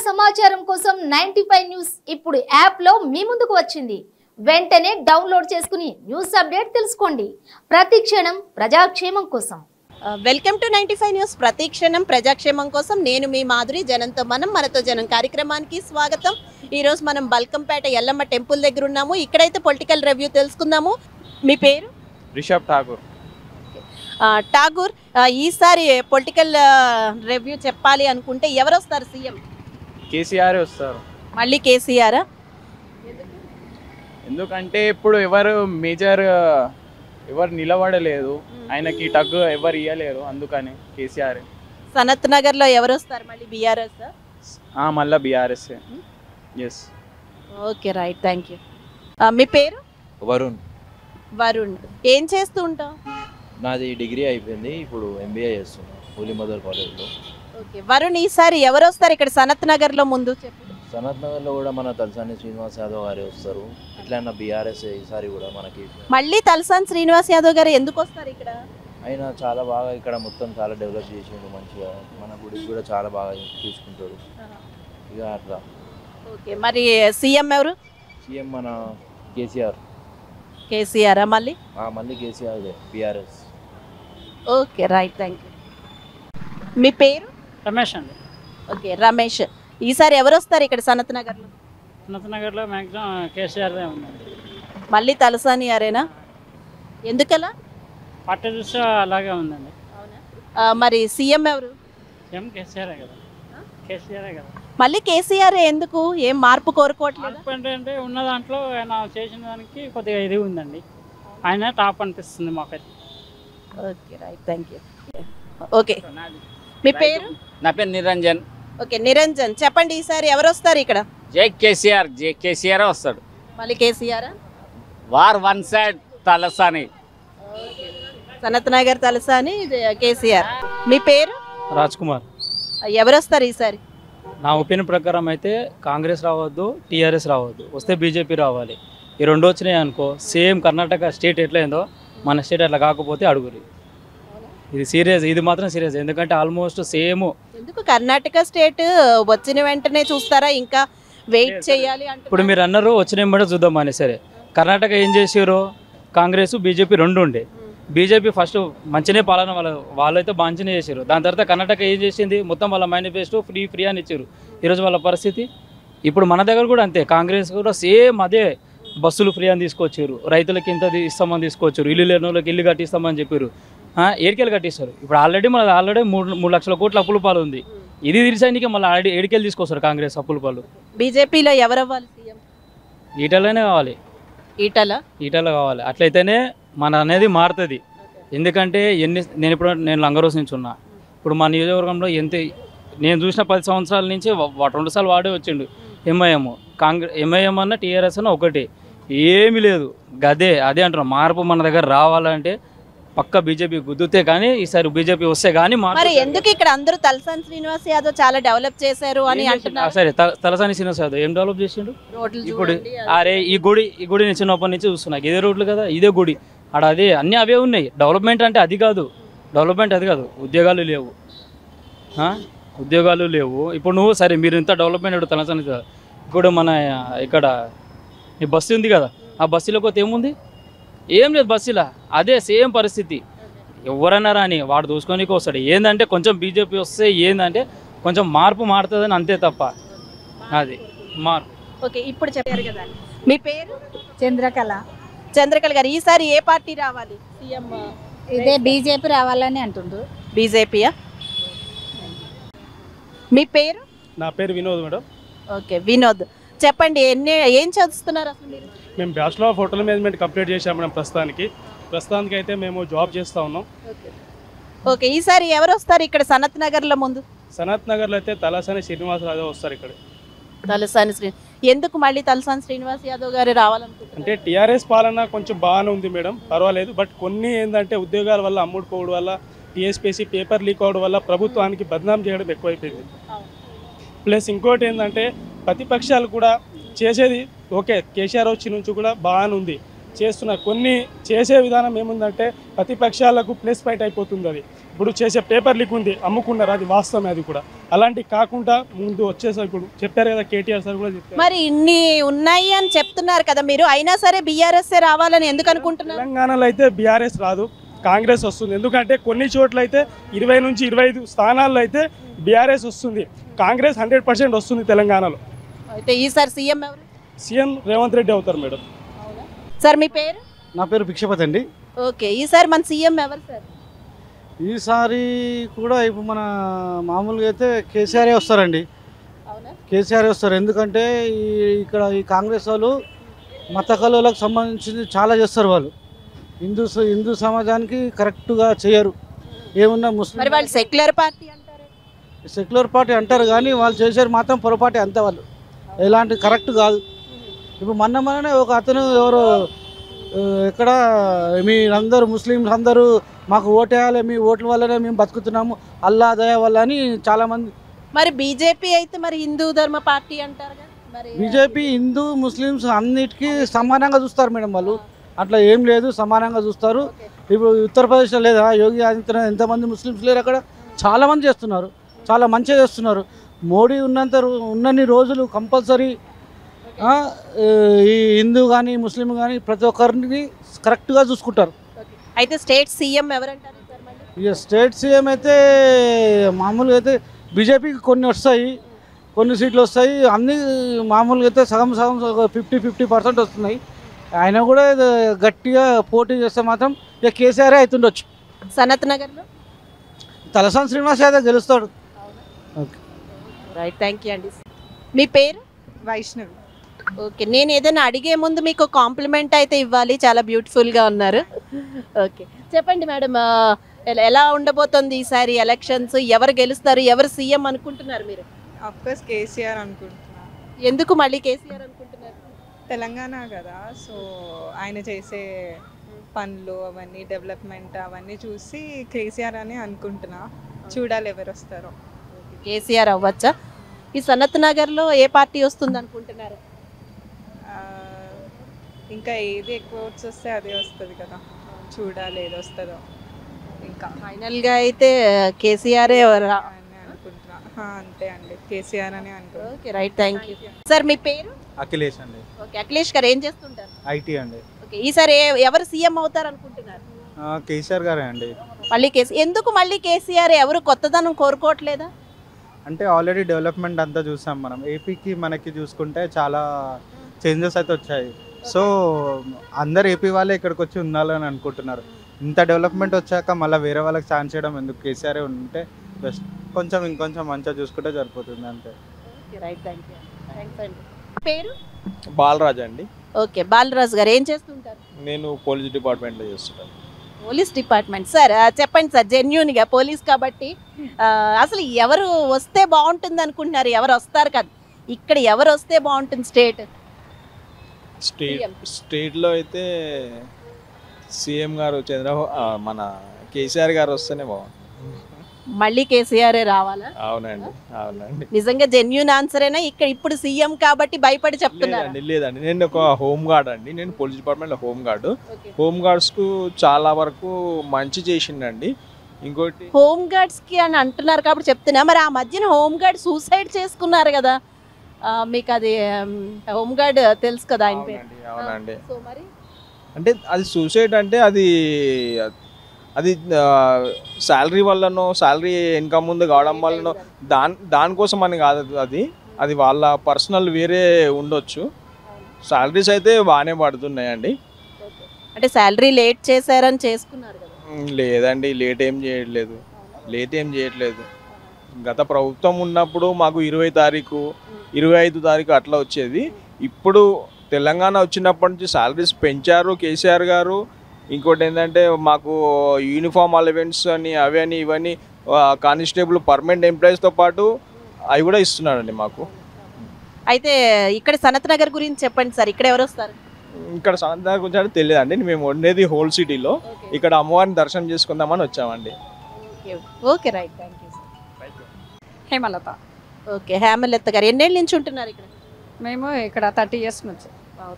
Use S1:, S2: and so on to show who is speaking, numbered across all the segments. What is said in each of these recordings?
S1: సమాచారం కోసం 95 న్యూస్ ఇప్పుడు యాప్ లో మీ ముందుకు వచ్చింది. వెంటనే డౌన్లోడ్ చేసుకుని న్యూస్ అప్డేట్ తెలుసుకోండి. ప్రతి క్షణం ప్రజాక్షేమం కోసం.
S2: Welcome to 95 news. ప్రతి క్షణం ప్రజాక్షేమం కోసం నేను మీ మాధురి. జనంతో మనం మనతో జనం కార్యక్రమానికి స్వాగతం. ఈ రోజు మనం బల్కంపేట ఎల్లమ్మ టెంపుల్ దగ్గర ఉన్నాము. ఇక్కడైతే పొలిటికల్ రివ్యూ తెలుసుకుందాము. మీ పేరు?
S3: రిషబ్ ఠాకూర్.
S2: ఠాగూర్, ఈసారి పొలిటికల్ రివ్యూ చెప్పాలి అనుకుంటే ఎవరు వస్తారు సీఎం?
S3: కేసీఆర్ వస్తారు.
S2: మళ్ళీ కేసీఆర్?
S3: ఎందుకంటే ఇప్పుడు ఎవరు మేజర్ ఎవరు నిలబడలేదు, ఆయనకి టగ్ ఎవరు ఇవ్వలేరు, అందుకని కేసీఆర్.
S2: సనత్ నగర్లో ఎవరు వస్తారు మళ్ళీ? బీఆర్ఎస్?
S3: మళ్ళీ BRS. Yes.
S2: Okay, right, thank you. మీ పేరు?
S4: వరుణ్.
S2: వరుణ్, ఏం చేస్తూ ఉంటావు?
S4: నాది డిగ్రీ అయిపోయింది, ఇప్పుడు ఎంబీఏ చేస్తున్నా హోలీ మదర్ కాలేజ్లో.
S2: ఓకే వరుణ్, ఈసారి ఎవరు వస్తారు ఇక్కడ సనత్ నగర్లో? ముందు చెప్పు.
S4: సనత్ నగర్లో కూడా మన తలసాని శ్రీనివాస్ యాదవ్ గారు వస్తారు. ఇట్లా బీఆర్ఎస్ ఈసారి కూడా మనకి.
S2: మళ్ళీ తలసాని శ్రీనివాస్ యాదవ్ గారు ఎందుకు వస్తారు ఇక్కడ?
S4: ఆయన చాలా బాగా ఇక్కడ మొత్తం చాలా డెవలప్ చేసిండు, మంచిగా మన గుడికి కూడా చాలా బాగా చూసుకుంటాడు ఇక అట్లా.
S2: ఓకే, మరి సీఎం ఎవరు?
S4: సీఎం మన కేసీఆర్.
S2: కేసీఆర్ మళ్ళీ?
S4: మళ్ళీ KCR BRS.
S2: Okay, right, thank you. మీ పేరు?
S5: రమేష్ అండి.
S2: ఓకే రమేష్, ఈసారి ఎవరు వస్తారు ఇక్కడ సనత్ నగర్లో?
S5: సనత్ నగర్లో మ్యాక్సిమం కేసీఆర్ ఉందండి.
S2: మళ్ళీ తలసాని గారేనా? ఎందుకలా?
S5: పార్టీ చూస్తే అలాగే ఉందండి.
S2: మరి సీఎం ఎవరు?
S5: ఏం కేసీఆరే కదా. కేసీఆరే కదా.
S2: మళ్ళీ కేసీఆర్ ఎందుకు? ఏం మార్పు కోరుకోవట్లేదు?
S5: అంటే ఉన్న దాంట్లో ఆయన చేసిన దానికి కొద్దిగా ఇది ఉందండి. ఆయన టాప్ అనిపిస్తుంది మాకైతే.
S2: Okay, right, thank you. Okay, మీ పేరు?
S6: నా పేరు నిరంజన్.
S2: ఓకే నిరంజన్, చెప్పండి ఈసారి ఎవరు వస్తారు ఇక్కడ?
S6: జై కేసీఆర్ వస్తాడు.
S2: మళ్ళీ KCR?
S6: War one side Talasani.
S2: Sanath Nagar Talasani, KCR. మీ పేరు?
S5: రాజ్ కుమార్.
S2: ఎవరు వస్తారు ఈసారి?
S5: నా ఒపీనియన్ ప్రకారం అయితే కాంగ్రెస్ రావద్దు, టీఆర్ఎస్ రావద్దు, వస్తే బీజేపీ రావాలి. ఈ రెండు వచ్చినాయి అనుకో, సేమ్ కర్ణాటక స్టేట్ ఎట్లయిందో మన స్టేట్ అట్లా కాకపోతే అడుగురి. ఇది సీరియస్, ఇది మాత్రం సీరియస్. ఎందుకంటే ఆల్మోస్ట్ సేమ్.
S2: ఎందుకు కర్ణాటక స్టేట్ వచ్చిన వెంటనే చూస్తారా, ఇంకా వెయిట్ చేయాలి అంటే?
S5: ఇప్పుడు మీరు అన్నారు వచ్చిన వెంబడే చూద్దామని. సరే, కర్ణాటక ఏం చేసారు? కాంగ్రెస్ బీజేపీ రెండు ఉండే. బీజేపీ ఫస్ట్ మంచినే పాలన వాళ్ళైతే మంచినే చేశారు. దాని తర్వాత కర్ణాటక ఏం చేసింది? మొత్తం వాళ్ళ మేనిఫెస్టో ఫ్రీ అని ఇచ్చారు. ఈరోజు వాళ్ళ పరిస్థితి. ఇప్పుడు మన దగ్గర కూడా అంతే, కాంగ్రెస్ కూడా సేమ్ అదే. బస్సులు ఫ్రీ అని తీసుకొచ్చారు, రైతులకి ఇంత ఇస్తామని తీసుకొచ్చారు, ఇల్లు లేని వాళ్ళకి ఇల్లు కట్టిస్తామని చెప్పారు. ఏడికెళ్ళి కట్టిస్తారు. ఇప్పుడు ఆల్రెడీ 3 లక్షల కోట్ల అప్పుల పాలు ఉంది. ఇది తీర్చడానికి మళ్ళీ ఆల్రెడీ ఏడికెళ్ళి తీసుకొస్తారు కాంగ్రెస్ అప్పుల పాలు.
S2: బీజేపీలో ఎవరు అవ్వాలి సీఎం?
S5: ఈటలనే కావాలి. ఈటల కావాలి. అట్లయితేనే మన అనేది మారుతుంది. ఎందుకంటే నేను లంగరోస్ నుంచి ఉన్నా. ఇప్పుడు మా నియోజకవర్గంలో నేను చూసిన 10 సంవత్సరాల నుంచి 2 సార్లు వాడే వచ్చిండు ఎంఐఎం అన్న టీఆర్ఎస్ అన్న ఒకటి. ఏమీ లేదు. అదే అంటున్నాం. మార్పు మన దగ్గర రావాలంటే పక్క బీజేపీ గుద్దుతే కానీ, ఈసారి బీజేపీ వస్తే కానీ
S2: మరి ఎందుకు ఇక్కడ అందరూ తలసాని శ్రీనివాస్ యాదవ్ చాలా డెవలప్ చేశారు అని అంటున్నారు?
S5: సరే, తలసాని శ్రీనివాస్ యాదవ్ ఏం డెవలప్ చేసిండు? ఇప్పుడు అరే ఈ గుడి నేను చిన్నప్పటి నుంచి చూస్తున్నా. ఇదే రోడ్లు కదా, ఇదే గుడి. అదే అన్నీ అవే ఉన్నాయి. డెవలప్మెంట్ అంటే అది కాదు. ఉద్యోగాలు లేవు. ఇప్పుడు నువ్వు సరే మీరు ఇంత డెవలప్మెంట్ తలసాని. ఇప్పుడు మన ఇక్కడ ఈ బస్సు ఉంది కదా, ఆ బస్సులో కొత్త ఏముంది? ఏం లేదు బస్సులా. అదే సేమ్ పరిస్థితి. ఎవరన్నా రాని వాడు దూసుకొనికి వస్తాడు. ఏంటంటే కొంచెం బీజేపీ వస్తే ఏంటంటే కొంచెం మార్పు మారుతుందని అంతే తప్ప అది మార్పు.
S2: ఓకే, ఇప్పుడు చెప్పారు కదా. మీ పేరు?
S1: చంద్రకళ
S2: గారు, ఈసారి ఏ పార్టీ రావాలి సీఎం?
S1: ఇదే బీజేపీ రావాలని అంటుండ్రు.
S2: బీజేపీయా? మీ పేరు?
S7: నా పేరు వినోద్ మేడం.
S2: ఓకే వినోద్, చెప్పండి ఏం చదువుతున్నారు అసలు మీరు?
S7: మేము bachelor of hotel management complete చేసాం మేడం. ప్రస్తుతానికి అయితే మేము జాబ్ చేస్తూ ఉన్నాం.
S2: ఓకే, ఈసారి ఎవరు వస్తారు ఇక్కడ సనత్ నగర్లో? ముందు
S7: సనత్ నగర్లో అయితే తలసాని శ్రీనివాస్ యాదవ్ వస్తారు. ఇక్కడ
S2: ఎందుకు మళ్ళీ తలసాని శ్రీనివాస్ యాదవ్ గారు రావాలనుకుంటున్నారు?
S7: అంటే టీఆర్ఎస్ పాలన కొంచెం బాగానే ఉంది మేడం, పర్వాలేదు. బట్ కొన్ని ఏంటంటే ఉద్యోగాల వల్ల అమ్ముడుపోవడం వల్ల, టీఎస్పీసీ పేపర్ లీక్ అవడం వల్ల ప్రభుత్వానికి బదనాం చేయడం ఎక్కువైపోయింది. ప్లస్ ఇంకోటి ఏంటంటే ప్రతిపక్షాలు కూడా చేసేది ఓకే, కేసీఆర్ వచ్చి నుంచి కూడా బాగానే ఉంది చేస్తున్నారు. కొన్ని చేసే విధానం ఏముందంటే ప్రతిపక్షాలకు ప్లస్ ఫైట్ అయిపోతుంది. అది ఇప్పుడు చేసే పేపర్ లీక్ ఉంది, అమ్ముకున్నారు, అది వాస్తవమే. అది కూడా అలాంటి కాకుండా ముందు వచ్చేసరికి ఇప్పుడు చెప్పారు కదా కేటీఆర్ సార్ కూడా చెప్పారు.
S2: మరి ఇన్ని ఉన్నాయి అని చెప్తున్నారు కదా మీరు, అయినా సరే బీఆర్ఎస్ రావాలని ఎందుకు అనుకుంటున్నారు?
S7: తెలంగాణలో అయితే బీఆర్ఎస్ రాదు, కాంగ్రెస్ వస్తుంది. ఎందుకంటే కొన్ని చోట్ల అయితే 20 నుంచి 25 స్థానాల్లో అయితే బీఆర్ఎస్ వస్తుంది, కాంగ్రెస్ 100% వస్తుంది తెలంగాణలో.
S2: అయితే ఈసారి సీఎం ఎవరు?
S7: సీఎం రేవంత్ రెడ్డి అవుతారు మేడం.
S2: సార్ మీ పేరు?
S8: నా పేరు భిక్షపతి అండి.
S2: ఓకే, ఈసారి మన సీఎం ఎవరు సార్?
S8: ఈసారి కూడా ఇప్పుడు మన మామూలుగా అయితే కేసీఆర్ వస్తారండి.
S2: అవునా?
S8: కేసీఆర్ వస్తారు. ఎందుకంటే ఇక్కడ ఈ కాంగ్రెస్ వాళ్ళు మత కళలకు సంబంధించి చాలా చేస్తారు. వాళ్ళు హిందూ సమాజానికి కరెక్ట్గా చేయరు. ఏమున్నా
S2: మరి
S8: ముస్లిం
S2: వాళ్ళు సెక్యులర్ పార్టీ అంటారు.
S8: సెక్యులర్ పార్టీ అంటారు కానీ వాళ్ళు చేసేది మాత్రం పొరపాటే అంతే. వాళ్ళు ఎలాంటి కరెక్ట్ కాదు. ఇప్పుడు మొన్ననే ఒక అతను ఎవరో ఎక్కడ మీరందరూ ముస్లింస్ అందరూ మాకు ఓటేయాలి, మీ ఓట్ల వల్లనే మేము బతుకుతున్నాము అల్లా దయ వల్ల అని చాలామంది.
S2: మరి బీజేపీ అయితే మరి హిందూ ధర్మ పార్టీ అంటారు కదా, మరి
S8: బీజేపీ హిందూ ముస్లిమ్స్ అన్నిటికీ సమానంగా చూస్తారు మేడం. వాళ్ళు అట్లా ఏం లేదు, సమానంగా చూస్తారు. ఇప్పుడు ఉత్తరప్రదేశ్లో లేదా యోగి ఆదిత్యనాథ్ ఎంతమంది ముస్లిమ్స్ లేరు అక్కడ, చాలామంది చేస్తున్నారు, చాలా మంచిగా చేస్తున్నారు. మోడీ ఉన్నన్ని రోజులు కంపల్సరీ ఈ హిందూ కానీ ముస్లిం కానీ ప్రతి ఒక్కరిని కరెక్ట్గా చూసుకుంటారు.
S2: అయితే స్టేట్ సీఎం ఎవరంటారు సార్?
S8: ఇక స్టేట్ సీఎం అయితే మామూలుగా అయితే బీజేపీకి కొన్ని వస్తాయి, కొన్ని సీట్లు వస్తాయి. అన్నీ మామూలుగా అయితే సగం 50% వస్తున్నాయి. ఆయన కూడా గట్టిగా పోటీ చేస్తే మాత్రం ఇక కేసీఆర్ అవుతుండొచ్చు.
S2: సనత్ నగర్లో
S8: తలసాని శ్రీనివాస్ యాదవ్ గెలుస్తాడు. ఓకే
S2: రైట్, థ్యాంక్ యూ అండి. మీ పేరు?
S9: వైష్ణవి.
S2: ఓకే, నేను ఏదైనా అడిగే ముందు మీకు కాంప్లిమెంట్ అయితే ఇవ్వాలి, చాలా బ్యూటిఫుల్గా ఉన్నారు. ఓకే, చెప్పండి మేడం, ఎలా ఉండబోతుంది ఈసారి ఎలక్షన్స్? ఎవరు గెలుస్తారు, ఎవరు సీఎం అనుకుంటున్నారు మీరు?
S9: అఫ్కోర్స్ కేసీఆర్ అనుకుంటున్నా.
S2: ఎందుకు మళ్ళీ కేసీఆర్ అనుకుంటున్నారు?
S9: తెలంగాణ కదా, సో ఆయన చేసే పనులు అవన్నీ డెవలప్మెంట్ అవన్నీ చూసి కేసీఆర్ అని అనుకుంటున్నా. చూడాలి ఎవరు వస్తారో.
S2: కేసీఆర్ అవ్వచ్చా? ఈ సనత్ నగర్లో ఏ పార్టీ వస్తుంది అనుకుంటున్నారు?
S9: ఇంకా ఏది ఎక్కువ ఓట్స్ వస్తే అదే వస్తుంది కదా, చూడాలి ఏది వస్తుందో. ఇంకా
S2: ఫైనల్గా అయితే కేసీఆర్
S9: అని అనుకుంటున్నా. అంతే అండి, కేసీఆర్ అని అనుకుంటున్నా.
S2: Okay right, thank you. Sir మీ పేరు?
S10: అఖిలేష్ అండి.
S2: ఓకే, అఖిలేష్ గారు ఏం చేస్తుంటారు?
S10: ఐటీ అండి.
S2: ఓకే, ఈసారి ఎవరు సీఎం అవుతారు అనుకుంటున్నారు?
S10: కేసీఆర్ గారే అండి.
S2: మళ్ళీ ఎందుకు మళ్ళీ కేసీఆర్? ఎవరు కొత్తదనం కోరుకోవట్లేదా?
S10: అంటే ఆల్రెడీ డెవలప్మెంట్ అంతా చూసాం మనం. ఏపీకి మనకి చూసుకుంటే చాలా చేంజెస్ అయితే వచ్చాయి. సో అందరు ఏపీ వాళ్ళే ఇక్కడికి వచ్చి ఉండాలని అనుకుంటున్నారు. ఇంత డెవలప్మెంట్ వచ్చాక మళ్ళీ వేరే వాళ్ళకి ఛాన్స్ చేయడం ఎందుకు? కేసీఆర్ ఉంటే బెస్ట్. ఇంకొంచెం మంచిగా చూసుకుంటే సరిపోతుంది అంతే.
S2: Right, thank you. థ్యాంక్స్ అండి. పేరు?
S11: బాలరాజ్ అండి.
S2: ఓకే, బాలరాజు గారు ఏం చేస్తుంటారు?
S11: నేను పోలీస్ డిపార్ట్మెంట్లో చేస్తుంటాను.
S2: Police department. సార్ చెప్పండి సార్, జెన్యూన్గా పోలీస్ కాబట్టి అసలు ఎవరు వస్తే బాగుంటుంది అనుకుంటున్నారు? ఎవరు వస్తారు కదా, ఇక్కడ ఎవరు వస్తే బాగుంటుంది?
S11: స్టేట్లో అయితే సీఎం గారు మన కేసీఆర్ గారు వస్తేనే బాగుంటుంది.
S2: మళ్ళీ కేసీఆర్ రావాలా?
S11: అవునండి, అవునండి.
S2: నిజంగా జెన్యూన్ ఆన్సరేనా? ఇక్కడ ఇప్పుడు సీఎం కాబట్టి భయపడి చెప్తున్నారు?
S11: లేదండి, నేను ఒక హోమ్ గార్డ్ అండి. నేను పోలీస్ డిపార్ట్మెంట్లో హోమ్ గార్డు. హోమ్ గార్డ్స్కు చాలా వరకు మంచి చేసిండండి. ఇంకోటి
S2: హోమ్ గార్డ్స్ కి అని అంటున్నారు కాబట్టి చెప్తున్నా. మరి ఆ మధ్యన హోమ్ గార్డ్ సూసైడ్ చేసుకున్నారు కదా, మీకు అది హోమ్ గార్డ్ తెలుసు కదా ఆయన పేరు?
S11: అవునండి.
S2: సో మరి
S11: అంటే అది సూసైడ్ అంటే అది శాలరీ వల్లనో, శాలరీ ఇన్కమ్ ముందు కావడం వల్లనో, దానికోసం అని కాదు. అది వాళ్ళ పర్సనల్ వేరే ఉండొచ్చు. శాలరీస్ అయితే బాగానే పడుతున్నాయండి.
S2: అంటే శాలరీ లేట్ చేశారని చేసుకున్నారు కదా?
S11: లేదండి, లేట్ ఏం చేయట్లేదు. గత ప్రభుత్వం ఉన్నప్పుడు మాకు 20 తారీఖు 25 తారీఖు అట్లా వచ్చేది. ఇప్పుడు తెలంగాణ వచ్చినప్పటి నుంచి శాలరీస్ పెంచారు కేసీఆర్ గారు. ఇంకోటి ఏంటంటే మాకు యూనిఫామ్ అలవెన్స్ అని అవని ఇవన్నీ కానిస్టేబుల్ పర్మనెంట్ ఎంప్లాయీస్తో పాటు అవి కూడా ఇస్తున్నారండి మాకు.
S2: అయితే ఇక్కడ సనత్ నగర్ గురించి చెప్పండి సార్, ఇక్కడ ఎవరు వస్తారు?
S11: ఇక్కడ సనత్ నగర్ గురించి అంటే తెలియదండి. మేము ఉండేది హోల్ సిటీలో. ఇక్కడ అమ్మవారిని దర్శనం చేసుకుందామని వచ్చామండి.
S2: Okay right, thank you.
S12: Hemalatha.
S2: Okay, Hemalatha గారు ఎన్నేళ్ళ నుంచి ఉంటున్నారు ఇక్కడ?
S12: మేము ఇక్కడ 30 ఇయర్స్ నుంచి.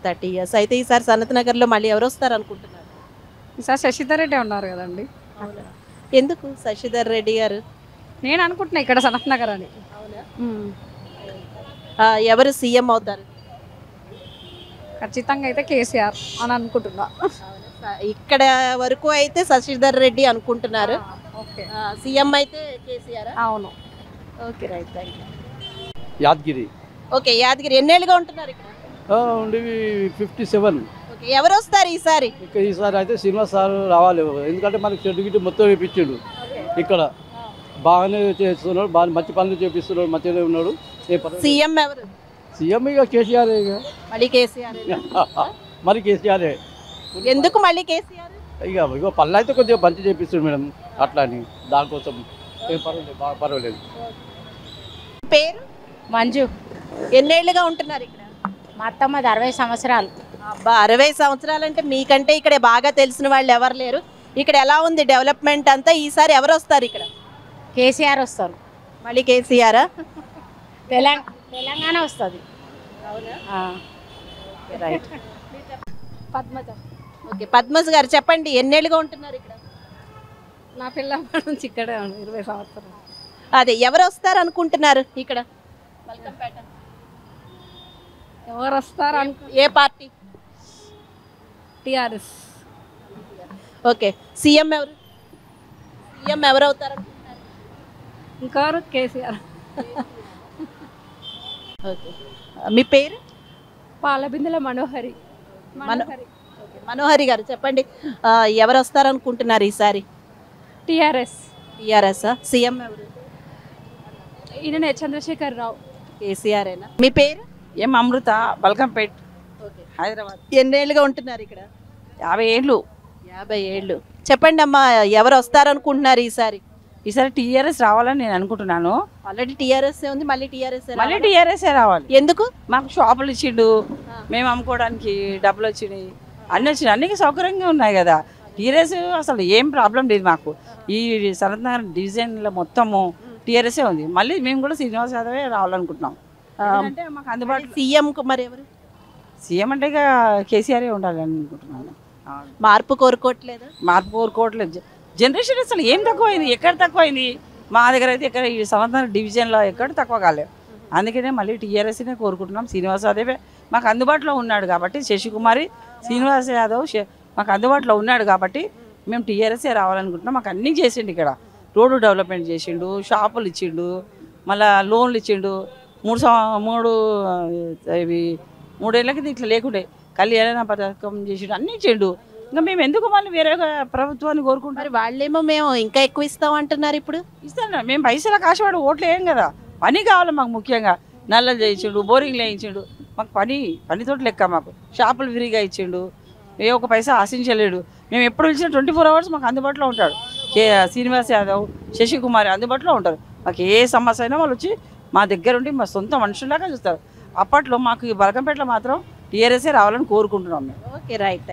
S2: 30 ఇయర్స్. అయితే ఈసారి సనత్ నగర్లో మళ్ళీ ఎవరు వస్తారు అనుకుంటున్నారు?
S12: ఈసారి శశిధర్ రెడ్డి ఉన్నారు కదండి.
S2: ఎందుకు శశిధర్ రెడ్డి గారు?
S12: నేను అనుకుంటున్నా ఇక్కడ సనత్ నగర్ అని.
S2: ఎవరు సీఎం అవుతారు?
S12: ఖచ్చితంగా అయితే కేసీఆర్ అని అనుకుంటున్నా.
S2: ఇక్కడ వరకు అయితే శశిధర్ రెడ్డి అనుకుంటున్నారు.
S12: ఓకే.
S2: సీఎం అయితే కేసీఆర్.
S12: అవును.
S2: Okay right, thank you.
S13: Yadagiri
S2: okay, Yadagiri ఎన్నేళ్ళుగా ఉంటున్నారు ఇక్కడ?
S13: ఉండేవి 57.
S2: ఓకే, ఎవరు వస్తారు ఈసారి?
S13: ఇక్కడ ఈసారి అయితే శ్రీనివాస్ సార్ రావాలి, ఎందుకంటే మనకి సర్టిఫికెట్ మొత్తం వేయించాడు. ఇక్కడ బాగానే చేస్తున్నాడు, బాగా మంచి పనులు చేపిస్తున్నాడు, మంచిగానే ఉన్నాడు.
S2: సీఎం ఎవరు?
S13: సీఎం ఇక కేసీఆర్. ఇక
S2: మళ్ళీ కేసీఆర్.
S13: మరి కేసీఆరే.
S2: ఎందుకు మళ్ళీ కేసీఆర్?
S13: ఇక పనులు అయితే కొద్దిగా మంచి చేపిస్తాడు మేడం, అట్లా అని దానికోసం ఏం పర్వాలేదు, బాగా పర్వాలేదు.
S2: పేరు?
S14: మంజు.
S2: ఎన్నేళ్ళుగా ఉంటున్నారు ఇక్కడ?
S14: మా అత్తమ్మది 60 సంవత్సరాలు.
S2: అబ్బా, 60 సంవత్సరాలు అంటే మీకంటే ఇక్కడ బాగా తెలిసిన వాళ్ళు ఎవరు లేరు. ఇక్కడ ఎలా ఉంది డెవలప్మెంట్ అంతా? ఈసారి ఎవరు వస్తారు ఇక్కడ?
S14: కేసీఆర్ వస్తారు.
S2: మళ్ళీ కేసీఆర్.
S14: తెలంగాణ వస్తుంది.
S2: రైట్.
S12: పద్మజ.
S2: ఓకే, పద్మజ గారు చెప్పండి, ఎన్నేళ్ళుగా ఉంటున్నారు ఇక్కడ?
S12: నా పిల్లప్పటి నుంచి ఇక్కడే 20 సంవత్సరాలు.
S2: అదే, ఎవరు వస్తారు అనుకుంటున్నారు ఇక్కడ?
S12: ఎవరు వస్తారు
S2: ఏ పార్టీ?
S12: టిఆర్ఎస్.
S2: ఓకే, సీఎం ఎవరు? సీఎం ఎవరు అవుతారు అనుకుంటున్నారు?
S12: ఇంకెవరు? కేసీఆర్.
S2: ఓకే, మీ పేరు?
S12: పాలబిందుల మనోహరి.
S2: మనోహరి గారు చెప్పండి, ఎవరు వస్తారు అనుకుంటున్నారు ఈసారి?
S12: టిఆర్ఎస్.
S2: టిఆర్ఎస్. సీఎం ఎవరు?
S12: ఈయన చంద్రశేఖర్ రావు.
S2: కేసీఆర్ఏనా? మీ పేరు?
S15: ఎం అమృత, బల్కంపేట్, హైదరాబాద్.
S2: ఎన్నేళ్ళుగా ఉంటున్నారు ఇక్కడ?
S15: 50 ఏళ్ళు.
S2: 50 ఏళ్ళు. చెప్పండి అమ్మా, ఎవరు వస్తారు అనుకుంటున్నారు ఈసారి?
S15: ఈసారి టీఆర్ఎస్ రావాలని నేను అనుకుంటున్నాను.
S2: ఆల్రెడీ టీఆర్ఎస్ ఉంది, మళ్ళీ టీఆర్ఎస్.
S15: మళ్ళీ టీఆర్ఎస్ఏ రావాలి.
S2: ఎందుకు?
S15: మాకు షాపులు ఇచ్చిండు, మేము అమ్ముకోవడానికి డబ్బులు వచ్చినాయి, అన్నీ వచ్చినాయి, అన్ని సౌకర్యంగా ఉన్నాయి కదా. టీఆర్ఎస్ అసలు ఏం ప్రాబ్లం లేదు మాకు. ఈ సరత్నగర్ డివిజన్లో మొత్తము టీఆర్ఎస్ఏ ఉంది. మళ్ళీ మేము కూడా శ్రీనివాస్ యాదవే రావాలనుకుంటున్నాం. అంటే మాకు అందుబాటులో
S2: సీఎం మరి ఎవరు?
S15: సీఎం అంటే ఇక కేసీఆరే ఉండాలని అనుకుంటున్నాను.
S2: మార్పు కోరుకోవట్లేదు?
S15: మార్పు కోరుకోవట్లేదు. జనరేషన్ అసలు ఏం తక్కువైంది, ఎక్కడ తక్కువైంది? మా దగ్గర అయితే ఇక్కడ ఈ సరత్నగర్ డివిజన్లో ఎక్కడ తక్కువ కాలేదు. అందుకనే మళ్ళీ టీఆర్ఎస్నే కోరుకుంటున్నాం. శ్రీనివాస్ యాదవే మాకు అందుబాటులో ఉన్నాడు కాబట్టి, శశికుమారి శ్రీనివాస్ యాదవ్ మాకు అందుబాటులో ఉన్నాడు కాబట్టి మేము టీఆర్ఎస్ఏ రావాలనుకుంటున్నాం. మాకు అన్నీ చేసిండు, ఇక్కడ రోడ్డు డెవలప్మెంట్ చేసిండు, షాపులు ఇచ్చిండు, మళ్ళీ లోన్లు ఇచ్చిండు. 3 ఏళ్ళకి ఇట్లా లేకుండే కళ్యాణ పథకం చేసిండు, అన్నీ ఇచ్చిండు. ఇంకా మేము ఎందుకు మళ్ళీ వేరే ప్రభుత్వాన్ని కోరుకుంటారు?
S2: వాళ్ళేమో మేము ఇంకా ఎక్కువ ఇస్తాం అంటున్నారు. ఇప్పుడు
S15: ఇస్తాను, మేము పైసల కాశవాడు ఓట్లు వేయం కదా. పని కావాలి మాకు, ముఖ్యంగా నల్లలు చేయించిండు, బోరింగ్లు వేయించిండు. మాకు పనితోటి లెక్క. మాకు షాపులు ఫ్రీగా ఇచ్చిండు, ఏ ఒక పైసా ఆశించలేడు. మేము ఎప్పుడు ఇచ్చిన 24 అవర్స్ మాకు అందుబాటులో ఉంటాడు. శ్రీనివాస్ యాదవ్, శశికుమారి అందుబాటులో ఉంటారు. మాకు ఏ సమస్య అయినా వాళ్ళు వచ్చి మా దగ్గర ఉండి మా సొంత మనుషుల్లాగా చూస్తారు. అప్పట్లో మాకు ఈ బల్కంపేటలో మాత్రం టీఆర్ఎస్ఏ రావాలని కోరుకుంటున్నాం మేము.
S2: Okay right.